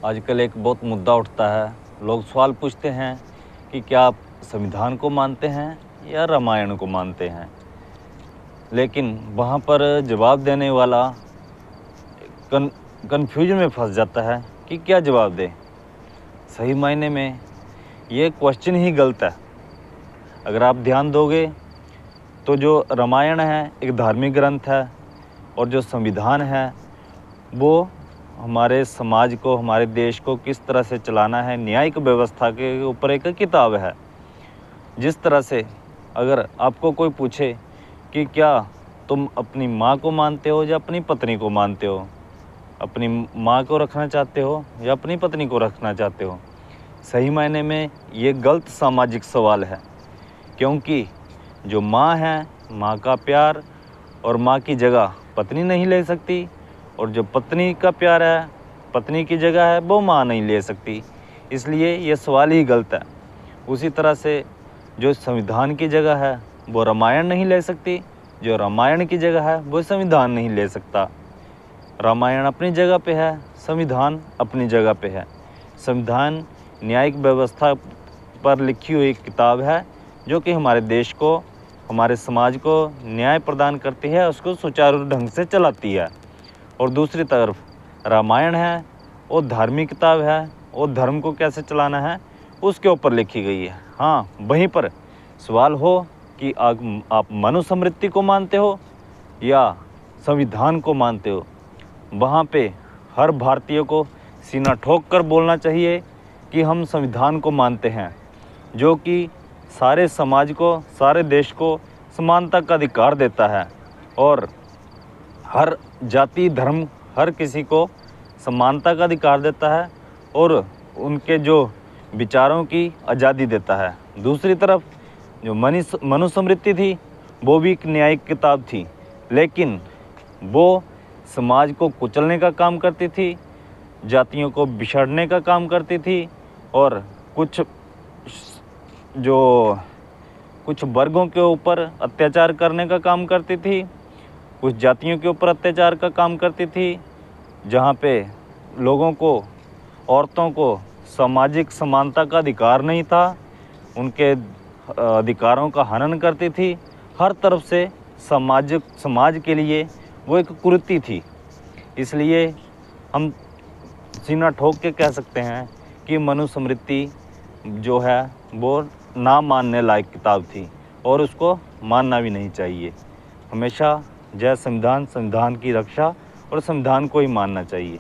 आजकल एक बहुत मुद्दा उठता है। लोग सवाल पूछते हैं कि क्या आप संविधान को मानते हैं या रामायण को मानते हैं। लेकिन वहाँ पर जवाब देने वाला कन्फ्यूजन में फंस जाता है कि क्या जवाब दे। सही मायने में ये क्वेश्चन ही गलत है। अगर आप ध्यान दोगे तो जो रामायण है एक धार्मिक ग्रंथ है और जो संविधान है वो हमारे समाज को, हमारे देश को किस तरह से चलाना है, न्यायिक व्यवस्था के ऊपर एक किताब है। जिस तरह से अगर आपको कोई पूछे कि क्या तुम अपनी माँ को मानते हो या अपनी पत्नी को मानते हो, अपनी माँ को रखना चाहते हो या अपनी पत्नी को रखना चाहते हो, सही मायने में ये गलत सामाजिक सवाल है। क्योंकि जो माँ है, माँ का प्यार और माँ की जगह पत्नी नहीं ले सकती, और जो पत्नी का प्यार है, पत्नी की जगह है, वो माँ नहीं ले सकती। इसलिए ये सवाल ही गलत है। उसी तरह से जो संविधान की जगह है वो रामायण नहीं ले सकती, जो रामायण की जगह है वो संविधान नहीं ले सकता। रामायण अपनी जगह पे है, संविधान अपनी जगह पे है। संविधान न्यायिक व्यवस्था पर लिखी हुई किताब है जो कि हमारे देश को, हमारे समाज को न्याय प्रदान करती है, उसको सुचारू ढंग से चलाती है। और दूसरी तरफ रामायण है वो धार्मिक किताब है, वो धर्म को कैसे चलाना है उसके ऊपर लिखी गई है। हाँ, वहीं पर सवाल हो कि आप मनुस्मृति को मानते हो या संविधान को मानते हो, वहाँ पे हर भारतीय को सीना ठोक कर बोलना चाहिए कि हम संविधान को मानते हैं, जो कि सारे समाज को, सारे देश को समानता का अधिकार देता है और हर जाति, धर्म, हर किसी को समानता का अधिकार देता है और उनके जो विचारों की आज़ादी देता है। दूसरी तरफ जो मनुस्मृति थी वो भी एक न्यायिक किताब थी, लेकिन वो समाज को कुचलने का काम करती थी, जातियों को बिछाड़ने का काम करती थी और कुछ वर्गों के ऊपर अत्याचार करने का काम करती थी, कुछ जातियों के ऊपर अत्याचार का काम करती थी, जहाँ पे लोगों को, औरतों को सामाजिक समानता का अधिकार नहीं था, उनके अधिकारों का हनन करती थी। हर तरफ से समाज के लिए वो एक कुरीति थी। इसलिए हम सीना ठोक के कह सकते हैं कि मनुस्मृति जो है वो ना मानने लायक किताब थी और उसको मानना भी नहीं चाहिए। हमेशा जय संविधान, संविधान की रक्षा और संविधान को ही मानना चाहिए।